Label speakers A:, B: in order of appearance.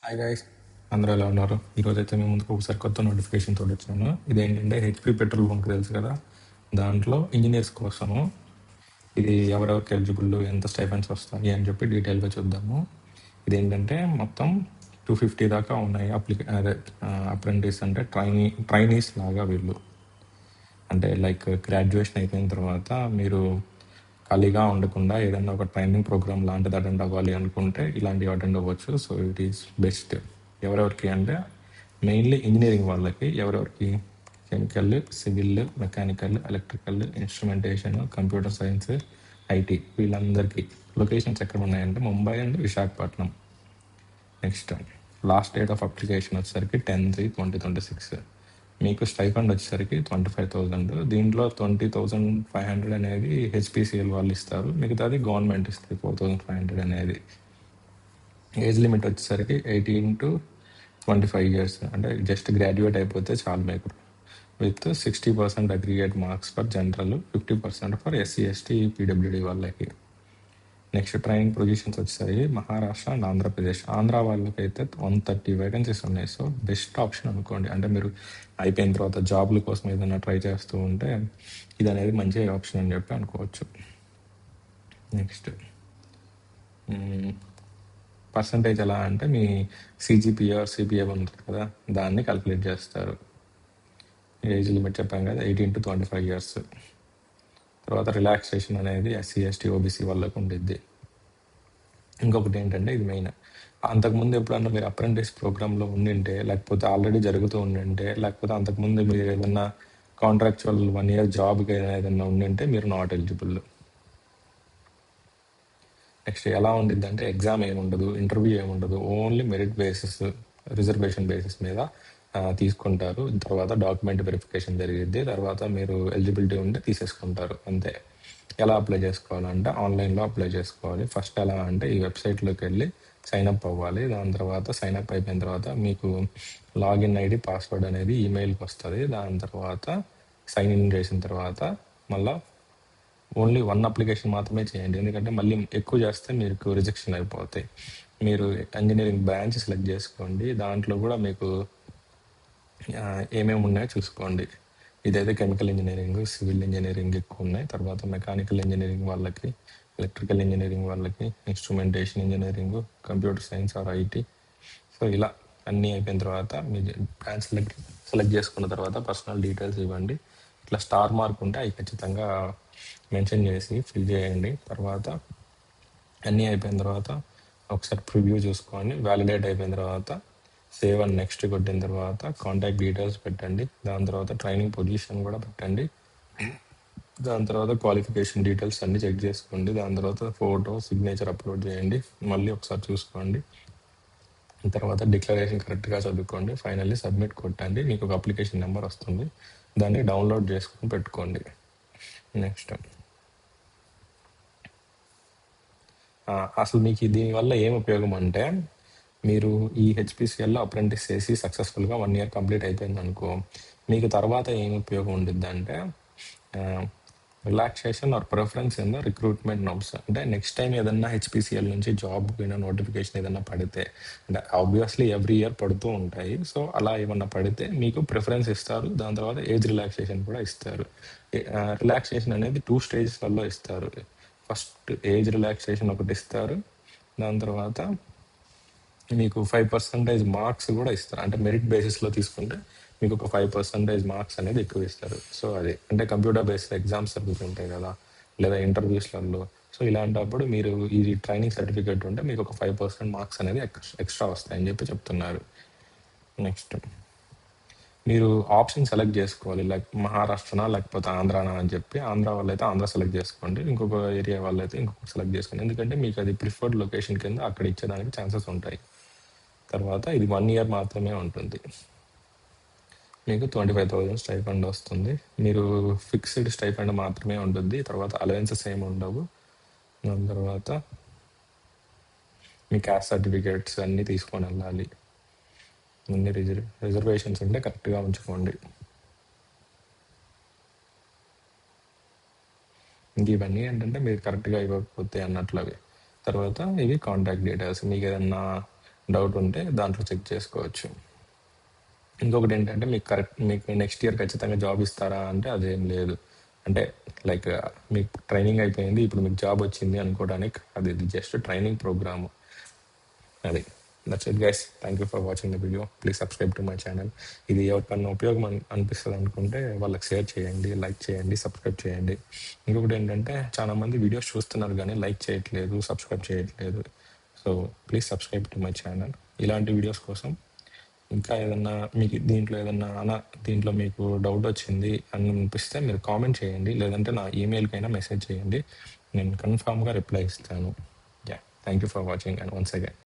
A: Hi guys, అందరూ ఎలా ఉన్నారు? ఈరోజు అయితే మేము ముందుకు ఒకసారి కొత్త నోటిఫికేషన్ తోటి వచ్చాను. ఇదేంటంటే హెచ్పి పెట్రోల్ బంక్ తెలుసు కదా, దాంట్లో ఇంజనీర్స్ కోసము ఇది ఎవరెవరికి ఎలిజిబుల్, ఎంత స్టైఫండ్స్ వస్తాయి అని చెప్పి డీటెయిల్గా చూద్దాము. ఇదేంటంటే మొత్తం 250 దాకా ఉన్నాయి. అదే అప్రెంటిస్ అంటే ట్రైనీస్ లాగా వీళ్ళు. అంటే లైక్ గ్రాడ్యుయేషన్ అయిపోయిన తర్వాత మీరు ఖాళీగా ఉండకుండా ఏదైనా ఒక ట్రైనింగ్ ప్రోగ్రామ్ లాంటిది అటెండ్ అవ్వాలి అనుకుంటే ఇలాంటివి అటెండ్ అవ్వచ్చు. So it is best. ఎవరెవరికి అంటే మెయిన్లీ ఇంజనీరింగ్ వాళ్ళకి, ఎవరెవరికి chemical, civil, mechanical, electrical, instrumentation, computer science, IT, వీళ్ళందరికీ. లొకేషన్స్ ఎక్కడ ఉన్నాయంటే Mumbai and Visakhapatnam. Next last date of application వచ్చేసరికి 10/3/2026. మీకు స్టైఫండ్ వచ్చేసరికి 25,000. దీంట్లో 20,500 అనేది హెచ్పిసిఎల్ వాళ్ళు ఇస్తారు, మిగతాది గవర్నమెంట్ ఇస్తుంది 4,500 అనేది. ఏజ్ లిమిట్ వచ్చేసరికి 18 to 25 years, అంటే జస్ట్ గ్రాడ్యుయేట్ అయిపోతే చాలు మీకు. With 60% aggregate marks for general, 50% for SC ST PWD వాళ్ళకి. నెక్స్ట్ ట్రైనింగ్ పొజిషన్స్ వచ్చాయి మహారాష్ట్ర అండ్ ఆంధ్రప్రదేశ్. ఆంధ్ర వాళ్ళకైతే 130 వేకెన్సీస్ ఉన్నాయి. సో బెస్ట్ ఆప్షన్ అనుకోండి. అంటే మీరు అయిపోయిన తర్వాత జాబ్ల కోసం ఏదైనా ట్రై చేస్తూ ఉంటే ఇది అనేది మంచి ఆప్షన్ అని చెప్పి అనుకోవచ్చు. నెక్స్ట్ పర్సంటేజ్ ఎలా అంటే మీ సిజిపిఏ సిపిఏ ఉంటుంది కదా, దాన్ని క్యాలిక్యులేట్ చేస్తారు. ఏజ్ లిమిట్ చెప్పాం కదా, 18 to 25 years. తర్వాత రిలాక్సేషన్ అనేది ఎస్సీ ఎస్టీ ఓబీసీ వాళ్ళకు ఉండిద్ది. ఇంకొకటి ఏంటంటే ఇది మెయిన్, అంతకుముందు ఎప్పుడన్నా మీరు అప్రెంటిస్ ప్రోగ్రాంలో ఉండింటే, లేకపోతే ఆల్రెడీ జరుగుతూ ఉండింటే, లేకపోతే అంతకుముందు మీరు ఏదన్నా కాంట్రాక్చువల్ 1 year జాబ్కి ఏదైనా ఉండింటే మీరు నాట్ ఎలిజిబుల్. నెక్స్ట్ ఎలా ఉండిద్ది అంటే ఎగ్జామ్ ఏముండదు, ఇంటర్వ్యూ ఏముండదు, only merit basis, reservation basis మీద తీసుకుంటారు. తర్వాత డాక్యుమెంట్ వెరిఫికేషన్ జరిగిద్ది. తర్వాత మీరు ఎలిజిబిలిటీ ఉంటే తీసేసుకుంటారు, అంతే. ఎలా అప్లై చేసుకోవాలంటే ఆన్లైన్లో అప్లై చేసుకోవాలి. ఫస్ట్ ఎలా అంటే ఈ వెబ్సైట్లోకి వెళ్ళి సైన్అప్ అవ్వాలి. దాని తర్వాత సైన్అప్ అయిపోయిన తర్వాత మీకు లాగిన్ ఐడి, పాస్వర్డ్ అనేది ఈమెయిల్కి వస్తుంది. దాని తర్వాత సైన్ ఇన్ చేసిన తర్వాత మళ్ళీ ఓన్లీ 1 అప్లికేషన్ మాత్రమే చేయండి, ఎందుకంటే మళ్ళీ ఎక్కువ చేస్తే మీకు రిజెక్షన్ అయిపోతాయి. మీరు ఇంజనీరింగ్ బ్రాంచ్ సెలెక్ట్ చేసుకోండి. దాంట్లో కూడా మీకు ఏమేమి ఉన్నాయో చూసుకోండి. ఇదైతే కెమికల్ ఇంజనీరింగ్, సివిల్ ఇంజనీరింగ్ ఎక్కువ ఉన్నాయి. తర్వాత మెకానికల్ ఇంజనీరింగ్ వాళ్ళకి, ఎలక్ట్రికల్ ఇంజనీరింగ్ వాళ్ళకి, instrumentation engineering, computer science or IT. So ఇలా అన్నీ అయిపోయిన తర్వాత మీ బ్రాంచ్ సెలెక్ట్ చేసుకున్న తర్వాత పర్సనల్ డీటెయిల్స్ ఇవ్వండి. ఇట్లా స్టార్ మార్క్ ఉంటే అవి ఖచ్చితంగా మెన్షన్ చేసి ఫిల్ చేయండి. తర్వాత అన్నీ అయిపోయిన తర్వాత ఒకసారి ప్రివ్యూ చూసుకొని వ్యాలిడేట్ అయిపోయిన తర్వాత సేవ్ అండ్ నెక్స్ట్ కొట్టిన తర్వాత కాంటాక్ట్ డీటెయిల్స్ పెట్టండి. దాని తర్వాత ట్రైనింగ్ పొజిషన్ కూడా పెట్టండి. దాని తర్వాత క్వాలిఫికేషన్ డీటెయిల్స్ అన్ని చెక్ చేసుకోండి. దాని తర్వాత ఫోటో, సిగ్నేచర్ అప్లోడ్ చేయండి. మళ్ళీ ఒకసారి చూసుకోండి. తర్వాత డిక్లరేషన్ కరెక్ట్గా చదువుకోండి. ఫైనల్లీ సబ్మిట్ కొట్టండి. మీకు ఒక అప్లికేషన్ నెంబర్ వస్తుంది, దాన్ని డౌన్లోడ్ చేసుకొని పెట్టుకోండి. నెక్స్ట్ అసలు మీకు దీనివల్ల ఏం ఉపయోగం అంటే, మీరు ఈ హెచ్పిసిఎల్లో అప్రెంటిస్ చేసి సక్సెస్ఫుల్గా 1 year కంప్లీట్ అయిపోయింది అనుకో, మీకు తర్వాత ఏం ఉపయోగం ఉంటుంది అంటే relaxation or preference in the recruitment norms. అంటే నెక్స్ట్ టైం ఏదన్నా హెచ్పిసిఎల్ నుంచి జాబ్ పోయినా నోటిఫికేషన్ ఏదన్నా పడితే, అంటే ఆబ్వియస్లీ ఎవ్రీ ఇయర్ పడుతూ ఉంటాయి. సో అలా ఏమన్నా పడితే మీకు ప్రిఫరెన్స్ ఇస్తారు. దాని తర్వాత ఏజ్ రిలాక్సేషన్ కూడా ఇస్తారు. రిలాక్సేషన్ అనేది 2 stagesలలో ఇస్తారు. ఫస్ట్ ఏజ్ రిలాక్సేషన్ ఒకటి ఇస్తారు. దాని తర్వాత మీకు 5% మార్క్స్ కూడా ఇస్తారు. అంటే మెరిట్ బేసిస్లో తీసుకుంటే మీకు ఒక 5% మార్క్స్ అనేది ఎక్కువ ఇస్తారు. సో అది అంటే కంప్యూటర్ బేస్డ్ ఎగ్జామ్స్ జరుగుతుంటాయి కదా, లేదా ఇంటర్వ్యూస్లలో. సో ఇలాంటప్పుడు మీరు ఈ ట్రైనింగ్ సర్టిఫికేట్ ఉంటే మీకు ఒక 5% మార్క్స్ అనేది ఎక్స్ట్రా వస్తాయని చెప్పి చెప్తున్నారు. నెక్స్ట్ మీరు ఆప్షన్ సెలెక్ట్ చేసుకోవాలి, లైక్ మహారాష్ట్రనా లేకపోతే ఆంధ్రానా అని చెప్పి. ఆంధ్ర వాళ్ళైతే ఆంధ్ర సెలెక్ట్ చేసుకోండి, ఇంకొక ఏరియా వాళ్ళైతే ఇంకొక సెలెక్ట్ చేసుకోండి. ఎందుకంటే మీకు అది ప్రిఫర్డ్ లొకేషన్ కింద అక్కడ ఇచ్చేదానికి ఛాన్సెస్ ఉంటాయి. తర్వాత ఇది 1 year మాత్రమే ఉంటుంది. మీకు 25,000 స్టైఫండ్ వస్తుంది. మీరు ఫిక్స్డ్ స్టైఫండ్ మాత్రమే ఉంటుంది. తర్వాత అలవెన్సెస్ ఏమి ఉండవు. దాని తర్వాత మీ క్యాస్ట్ సర్టిఫికేట్స్ అన్నీ తీసుకొని వెళ్ళాలి. అన్ని రిజర్వేషన్స్ ఉంటే కరెక్ట్గా ఉంచుకోండి. ఇంక ఇవన్నీ ఏంటంటే మీరు కరెక్ట్గా ఇవ్వకపోతే అన్నట్లు అవి. తర్వాత ఇవి కాంటాక్ట్ డీటెయిల్స్. మీకు ఏదన్నా డౌట్ ఉంటే దాంట్లో చెక్ చేసుకోవచ్చు. ఇంకొకటి ఏంటంటే మీకు నెక్స్ట్ ఇయర్ ఖచ్చితంగా జాబ్ ఇస్తారా అంటే అదేం లేదు. అంటే లైక్ మీకు ట్రైనింగ్ అయిపోయింది, ఇప్పుడు మీకు జాబ్ వచ్చింది అనుకోవడానికి అది జస్ట్ ట్రైనింగ్ ప్రోగ్రాము. అది that's it guys. Thank you for watching the video. Please subscribe to my channel. ఇది ఎవరికన్నా ఉపయోగం అనిపిస్తుంది అనుకుంటే వాళ్ళకి షేర్ చేయండి, లైక్ చేయండి, సబ్స్క్రైబ్ చేయండి. ఇంకొకటి ఏంటంటే చాలామంది వీడియోస్ చూస్తున్నారు కానీ లైక్ చేయట్లేదు, సబ్స్క్రైబ్ చేయట్లేదు. So please subscribe to my channel. ఇలాంటి వీడియోస్ కోసం ఇంకా ఏదన్నా మీకు దీంట్లో మీకు డౌట్ వచ్చింది అని అనిపిస్తే మీరు కామెంట్ చేయండి, లేదంటే నా ఈమెయిల్కైనా మెసేజ్ చేయండి. నేను కన్ఫామ్గా రిప్లై ఇస్తాను. Yeah, thank you for watching and once again